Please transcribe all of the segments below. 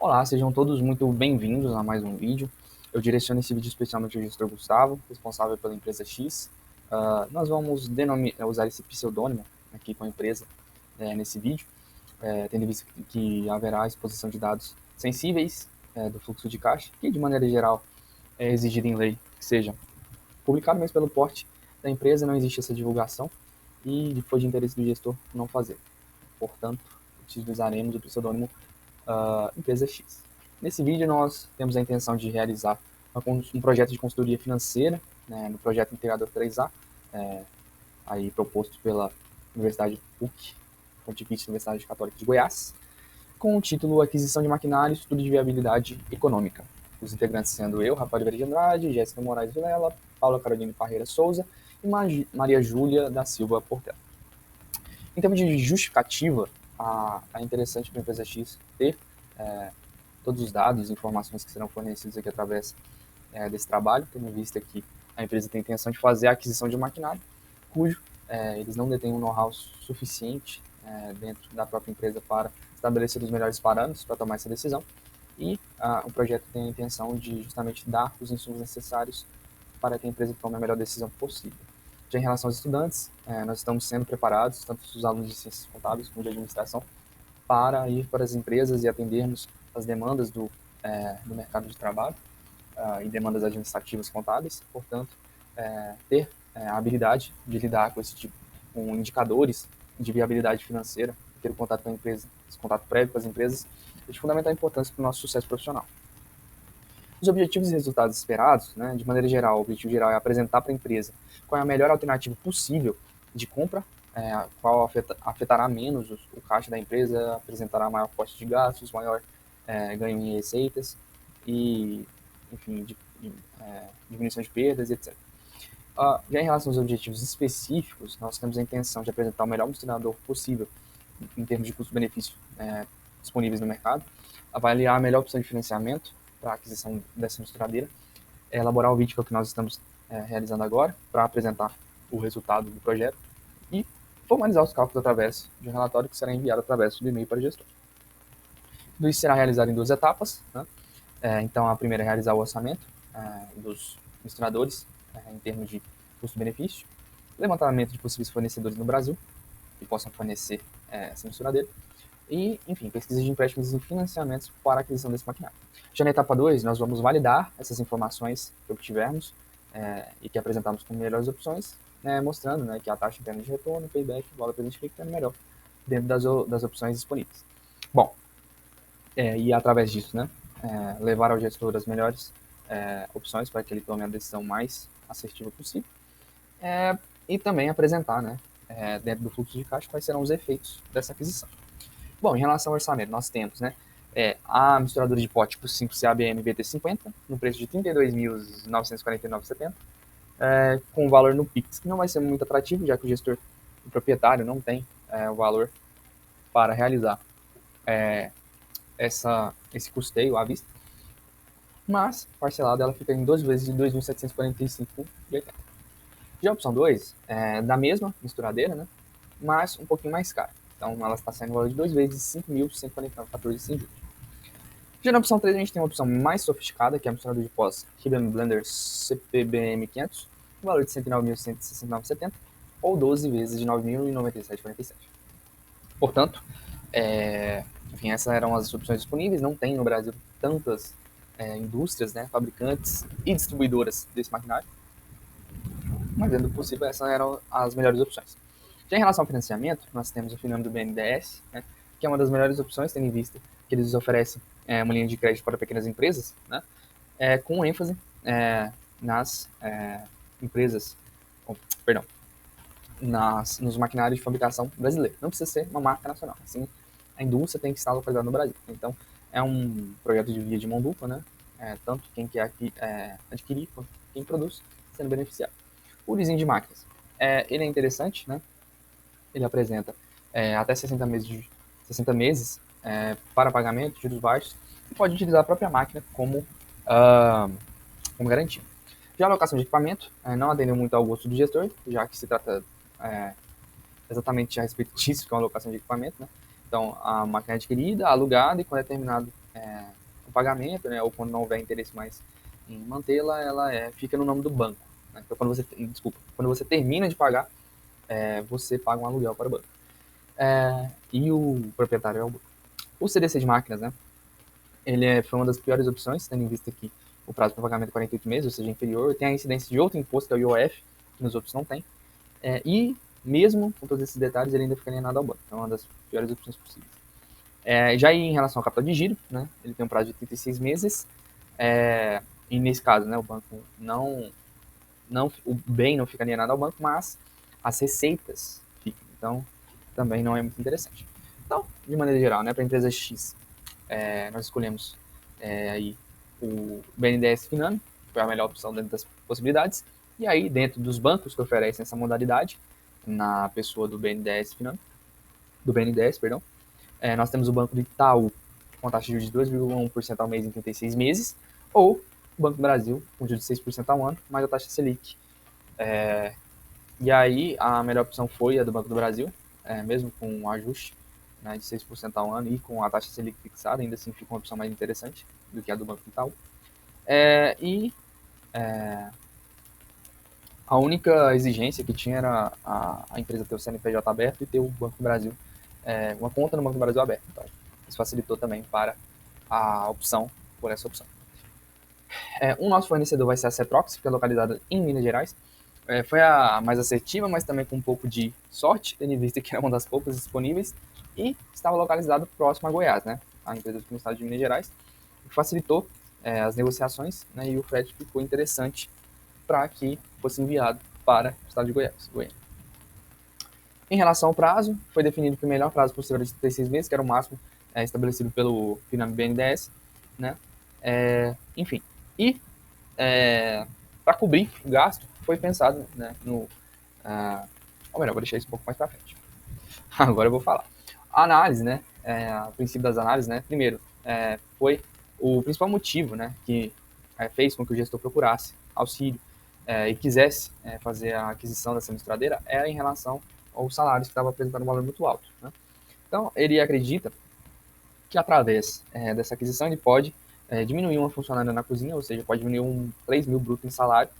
Olá, sejam todos muito bem-vindos a mais um vídeo. Eu direciono esse vídeo especialmente ao gestor Gustavo, responsável pela empresa X. Nós vamos usar esse pseudônimo aqui com a empresa nesse vídeo, tendo em vista que haverá exposição de dados sensíveis do fluxo de caixa, que de maneira geral é exigido em lei que seja publicado, mas pelo porte da empresa não existe essa divulgação e foi de interesse do gestor não fazer. Portanto, utilizaremos o pseudônimo empresa X. Nesse vídeo nós temos a intenção de realizar um projeto de consultoria financeira, né, no projeto Integrador 3A, aí proposto pela Universidade PUC, Pontifícia Universidade Católica de Goiás, com o título Aquisição de Maquinário e Estudo de Viabilidade Econômica. Os integrantes sendo eu, Rafael Oliveira de Andrade, Jéssica Moraes Vilela, Paula Caroline Parreira Souza e Maria Júlia da Silva Portela. Em termos de justificativa, é interessante para a empresa X ter todos os dados e informações que serão fornecidos aqui através desse trabalho, tendo em vista que a empresa tem a intenção de fazer a aquisição de um maquinário, cujo eles não detêm um know-how suficiente dentro da própria empresa para estabelecer os melhores parâmetros para tomar essa decisão, e o projeto tem a intenção de justamente dar os insumos necessários para que a empresa tome a melhor decisão possível. Já em relação aos estudantes, nós estamos sendo preparados, tanto os alunos de ciências contábeis como de administração, para ir para as empresas e atendermos as demandas do mercado de trabalho e demandas administrativas contábeis. Portanto, ter a habilidade de lidar com esse tipo, com indicadores de viabilidade financeira, ter o contato com a empresa, esse contato prévio com as empresas, é de fundamental importância para o nosso sucesso profissional. Os objetivos e resultados esperados, né, de maneira geral, o objetivo geral é apresentar para a empresa qual é a melhor alternativa possível de compra, qual afetará menos o caixa da empresa, apresentará maior custo de gastos, maior ganho em receitas e, enfim, diminuição de perdas, etc. Já em relação aos objetivos específicos, nós temos a intenção de apresentar o melhor mostrador possível em termos de custo-benefício disponíveis no mercado, avaliar a melhor opção de financiamento para a aquisição dessa misturadeira, elaborar o vídeo que é o que nós estamos realizando agora para apresentar o resultado do projeto e formalizar os cálculos através de um relatório que será enviado através do e-mail para o gestor. Tudo isso será realizado em duas etapas, né? Então, a primeira é realizar o orçamento dos misturadores em termos de custo-benefício, levantamento de possíveis fornecedores no Brasil que possam fornecer essa misturadeira e, enfim, pesquisa de empréstimos e financiamentos para a aquisição desse maquinário. Já na etapa 2, nós vamos validar essas informações que obtivermos e que apresentamos como melhores opções, mostrando que a taxa interna de retorno, payback, valor presente líquido é melhor dentro das opções disponíveis. Bom, e através disso, levar ao gestor as melhores opções para que ele tome a decisão mais assertiva possível e também apresentar, dentro do fluxo de caixa, quais serão os efeitos dessa aquisição. Bom, em relação ao orçamento, nós temos a misturadora de pote por 5CABM BT50, no preço de R$ 32.949,70, com o valor no Pix, que não vai ser muito atrativo, já que o gestor, o proprietário, não tem o valor para realizar esse custeio à vista, mas parcelado ela fica em 12 vezes de R$ 2.745,80. Já a opção 2 é da mesma misturadeira, mas um pouquinho mais cara. Então ela está saindo no valor de 2 vezes R$ 5.149,14. Já na opção 3 a gente tem uma opção mais sofisticada, que é a misturadora de pós Ribbon Blender CPBM 500, no valor de R$ 109.169,70 ou 12 vezes de R$ 9.097,47. Portanto, enfim, essas eram as opções disponíveis. Não tem no Brasil tantas indústrias, fabricantes e distribuidoras desse maquinário, mas dentro do possível essas eram as melhores opções. Já em relação ao financiamento, nós temos o Finame do BNDES, que é uma das melhores opções, tendo em vista que eles oferecem uma linha de crédito para pequenas empresas, com ênfase nas empresas, perdão, nos maquinários de fabricação brasileiro. Não precisa ser uma marca nacional, assim, a indústria tem que estar localizada no Brasil. Então, é um projeto de via de mão dupla, tanto quem quer adquirir quanto quem produz sendo beneficiado. O leasing de máquinas, ele é interessante, ele apresenta até 60 meses para pagamento, juros baixos, e pode utilizar a própria máquina como garantia. Já a alocação de equipamento não atendeu muito ao gosto do gestor, já que se trata exatamente a respeito disso, que é uma alocação de equipamento. Então, a máquina é adquirida, alugada, e quando é terminado pagamento, né, ou quando não houver interesse mais em mantê-la, ela fica no nome do banco. Né? Então, quando você termina de pagar, você paga um aluguel para o banco. E o proprietário é o banco. O CDC de máquinas, né, foi uma das piores opções, tendo em vista que o prazo para pagamento é 48 meses, ou seja, inferior. Tem a incidência de outro imposto, que é o IOF, que nos outros não tem. E mesmo com todos esses detalhes, ele ainda fica alienado ao banco. Então, é uma das piores opções possíveis. Já em relação ao capital de giro, né, ele tem um prazo de 36 meses. E nesse caso, né, o banco o bem não fica alienado ao banco, mas as receitas ficam. Então, também não é muito interessante. Então, de maneira geral, né, para a empresa X, nós escolhemos aí o BNDES Finame, que foi a melhor opção dentro das possibilidades. E aí, dentro dos bancos que oferecem essa modalidade, na pessoa do BNDES Finame, do BNDES, perdão, nós temos o Banco do Itaú, com a taxa de juros de 2,1% ao mês em 36 meses, ou o Banco do Brasil, com juros de 6% ao ano, mais a taxa Selic. E aí, a melhor opção foi a do Banco do Brasil, mesmo com um ajuste, né, de 6% ao ano e com a taxa Selic fixada, ainda assim fica uma opção mais interessante do que a do Banco do Itaú. A única exigência que tinha era a empresa ter o CNPJ aberto e ter o Banco do Brasil, uma conta no Banco do Brasil aberta. Então, isso facilitou também para a opção por essa opção. Um nosso fornecedor vai ser a Cetrox, que é localizada em Minas Gerais. Foi a mais assertiva, mas também com um pouco de sorte, tendo em vista que era uma das poucas disponíveis, e estava localizado próximo a Goiás, né? A empresa fica no estado de Minas Gerais, o que facilitou as negociações, né? E o frete ficou interessante para que fosse enviado para o estado de Goiás, Goiânia. Em relação ao prazo, foi definido que o melhor prazo possível era de 36 meses, que era o máximo estabelecido pelo Finame BNDES, né? Enfim, e para cobrir o gasto, foi pensado, né, ou melhor, vou deixar isso um pouco mais para frente. Agora eu vou falar. A análise, né, o princípio das análises, né, primeiro, foi o principal motivo, né, que fez com que o gestor procurasse auxílio e quisesse fazer a aquisição dessa misturadeira era em relação aos salários que estavam apresentando um valor muito alto. Né? Então, ele acredita que através dessa aquisição ele pode diminuir uma funcionária na cozinha, ou seja, pode diminuir 3 mil bruto em salário,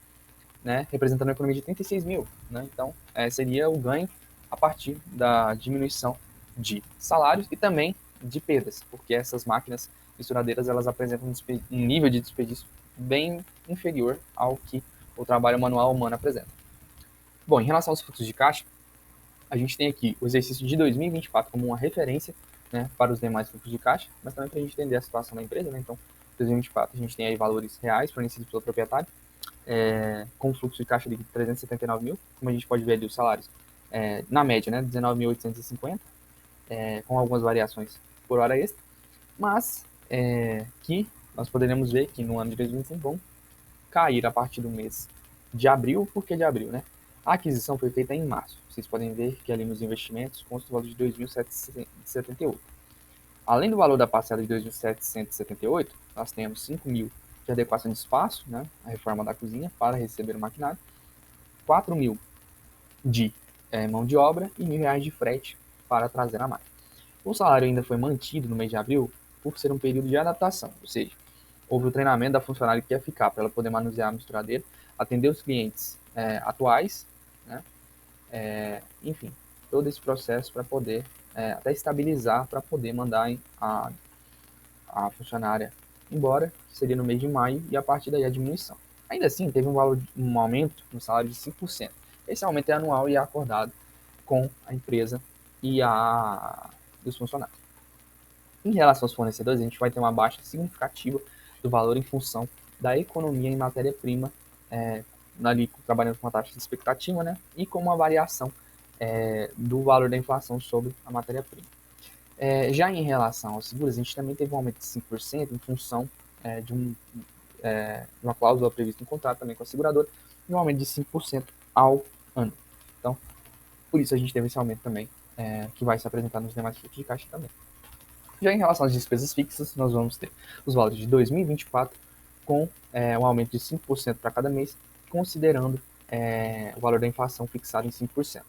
né, representando uma economia de 36 mil. Né? Então, seria o ganho a partir da diminuição de salários e também de perdas, porque essas máquinas misturadeiras elas apresentam um nível de desperdício bem inferior ao que o trabalho manual humano apresenta. Bom, em relação aos fluxos de caixa, a gente tem aqui o exercício de 2024 como uma referência, né, para os demais fluxos de caixa, mas também para a gente entender a situação da empresa. Né? Então, 2024 a gente tem aí valores reais fornecidos pelo proprietário, com fluxo de caixa de 379 mil, como a gente pode ver ali os salários, na média, né, 19.850, com algumas variações por hora extra, mas que nós poderemos ver que no ano de 2025 vão cair a partir do mês de abril. Por que de abril, né? A aquisição foi feita em março. Vocês podem ver que ali nos investimentos consta o valor de 2.778. Além do valor da parcela de 2.778, nós temos 5 mil de adequação de espaço, né, a reforma da cozinha para receber o maquinário, 4 mil de mão de obra e R$ 1.000 de frete para trazer a máquina. O salário ainda foi mantido no mês de abril por ser um período de adaptação, ou seja, houve o treinamento da funcionária que ia ficar para ela poder manusear a misturadeira, atender os clientes atuais, né? Enfim, todo esse processo para poder até estabilizar, para poder mandar a funcionária embora, que seria no mês de maio, e a partir daí a diminuição. Ainda assim, teve um aumento no salário de 5%. Esse aumento é anual e é acordado com a empresa e os funcionários. Em relação aos fornecedores, a gente vai ter uma baixa significativa do valor em função da economia em matéria-prima, ali trabalhando com a taxa de expectativa, né, e com uma variação do valor da inflação sobre a matéria-prima. Já em relação aos seguros, a gente também teve um aumento de 5% em função de uma cláusula prevista em contrato também com a seguradora, e um aumento de 5% ao ano. Então, por isso a gente teve esse aumento também, que vai se apresentar nos demais fluxos de caixa também. Já em relação às despesas fixas, nós vamos ter os valores de 2024 com um aumento de 5% para cada mês, considerando o valor da inflação fixado em 5%.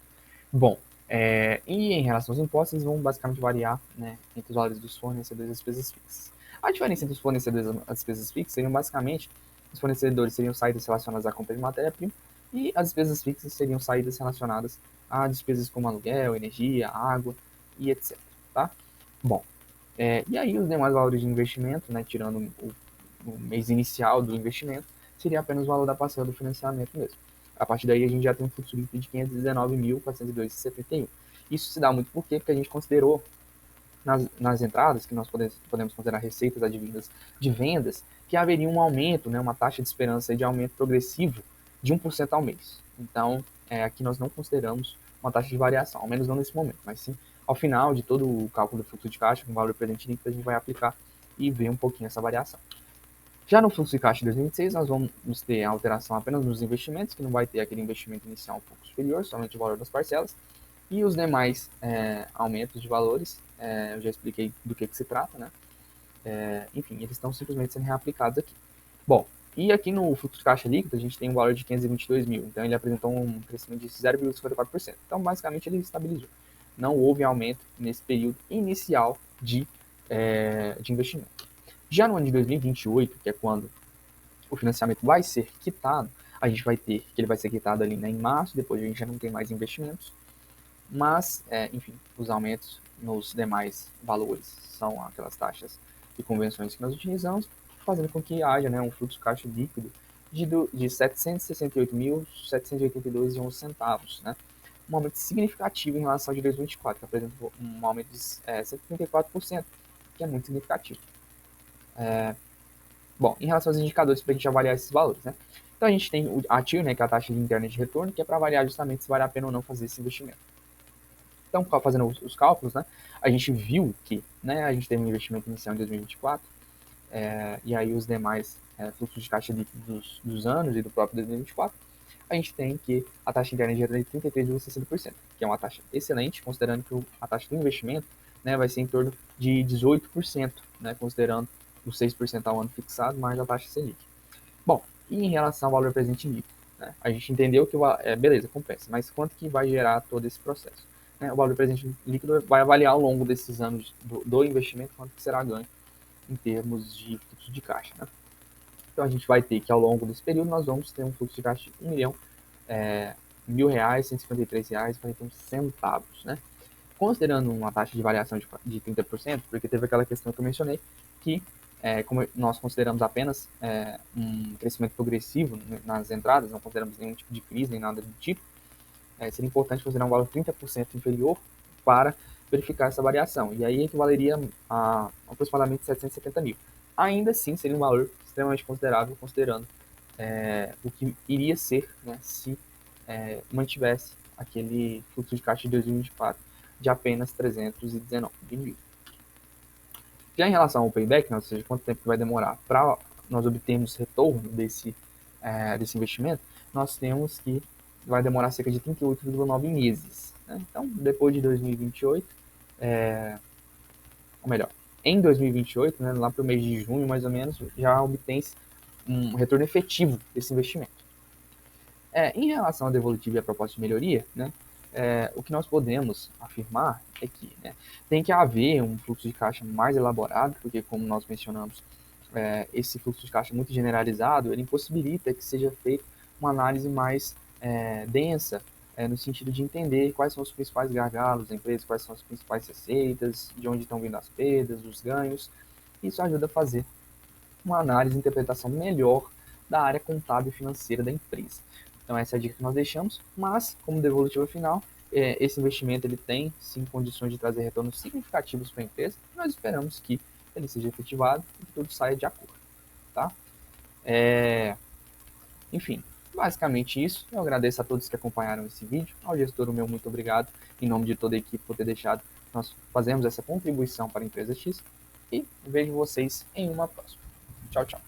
Bom, e em relação aos impostos, eles vão basicamente variar, né, entre os valores dos fornecedores e despesas fixas. A diferença entre os fornecedores e as despesas fixas seriam basicamente, os fornecedores seriam saídas relacionadas à compra de matéria-prima e as despesas fixas seriam saídas relacionadas a despesas como aluguel, energia, água e etc. Tá? Bom, e aí os demais valores de investimento, né, tirando o mês inicial do investimento, seria apenas o valor da parcela do financiamento mesmo. A partir daí a gente já tem um fluxo líquido de 519.402,71. Isso se dá muito por quê? Porque a gente considerou nas entradas, que nós podemos considerar receitas advindas de vendas, que haveria um aumento, né, uma taxa de esperança de aumento progressivo de 1% ao mês. Então, aqui nós não consideramos uma taxa de variação, ao menos não nesse momento, mas sim ao final de todo o cálculo do fluxo de caixa, com o valor presente líquido, a gente vai aplicar e ver um pouquinho essa variação. Já no fluxo de caixa de 2026, nós vamos ter a alteração apenas nos investimentos, que não vai ter aquele investimento inicial um pouco superior, somente o valor das parcelas, e os demais aumentos de valores, eu já expliquei do que se trata, né? Enfim, eles estão simplesmente sendo reaplicados aqui. Bom, e aqui no fluxo de caixa líquido, a gente tem um valor de 522 mil, então ele apresentou um crescimento de 0,54%. Então, basicamente, ele estabilizou. Não houve aumento nesse período inicial de investimento. Já no ano de 2028, que é quando o financiamento vai ser quitado, a gente vai ter que ele vai ser quitado ali, né, em março, depois a gente já não tem mais investimentos, mas, enfim, os aumentos nos demais valores são aquelas taxas e convenções que nós utilizamos, fazendo com que haja, né, um fluxo de caixa líquido de 768.782,11 né? Um aumento significativo em relação ao de 2024, que apresenta um aumento de 134%, que é muito significativo. Bom, em relação aos indicadores para a gente avaliar esses valores, né? Então a gente tem a TIR, né, que é a taxa de interna de retorno, que é para avaliar justamente se vale a pena ou não fazer esse investimento. Então, fazendo os cálculos, né, a gente viu que, né, a gente teve um investimento inicial em 2024, e aí os demais fluxos de caixa líquidos dos anos e do próprio 2024, a gente tem que a taxa interna de retorno é de 33,60%, que é uma taxa excelente, considerando que a taxa do investimento, né, vai ser em torno de 18%, né, considerando os 6% ao ano fixado, mais a taxa Selic. Bom, e em relação ao valor presente líquido, né, a gente entendeu que, beleza, compensa, mas quanto que vai gerar todo esse processo? Né, o valor presente líquido vai avaliar ao longo desses anos do investimento quanto que será ganho em termos de fluxo de caixa. Né? Então a gente vai ter que ao longo desse período nós vamos ter um fluxo de caixa de R$ 1.000, né? Considerando uma taxa de variação de 30%, porque teve aquela questão que eu mencionei, que como nós consideramos apenas um crescimento progressivo nas entradas, não consideramos nenhum tipo de crise, nem nada do tipo, seria importante considerar um valor 30% inferior para verificar essa variação. E aí equivaleria a aproximadamente 770 mil. Ainda assim, seria um valor extremamente considerável, considerando o que iria ser, né, se mantivesse aquele fluxo de caixa de 2024 de apenas 319 mil. Já em relação ao payback, né, ou seja, quanto tempo vai demorar para nós obtermos retorno desse investimento, nós temos que vai demorar cerca de 38,9 meses. Né? Então, depois de 2028, ou melhor, em 2028, né, lá para o mês de junho, mais ou menos, já obtém-se um retorno efetivo desse investimento. Em relação à devolutiva e à proposta de melhoria, né, o que nós podemos afirmar é que, né, tem que haver um fluxo de caixa mais elaborado, porque, como nós mencionamos, esse fluxo de caixa muito generalizado, ele impossibilita que seja feita uma análise mais densa, no sentido de entender quais são os principais gargalos da empresa, quais são as principais receitas, de onde estão vindo as perdas, os ganhos. Isso ajuda a fazer uma análise e interpretação melhor da área contábil e financeira da empresa. Então essa é a dica que nós deixamos, mas como devolutiva final, esse investimento ele tem sim condições de trazer retornos significativos para a empresa, e nós esperamos que ele seja efetivado e que tudo saia de acordo. Tá? Enfim, basicamente isso. Eu agradeço a todos que acompanharam esse vídeo. Ao gestor, o meu muito obrigado, em nome de toda a equipe, por ter deixado nós fazermos essa contribuição para a empresa X. E vejo vocês em uma próxima. Tchau, tchau.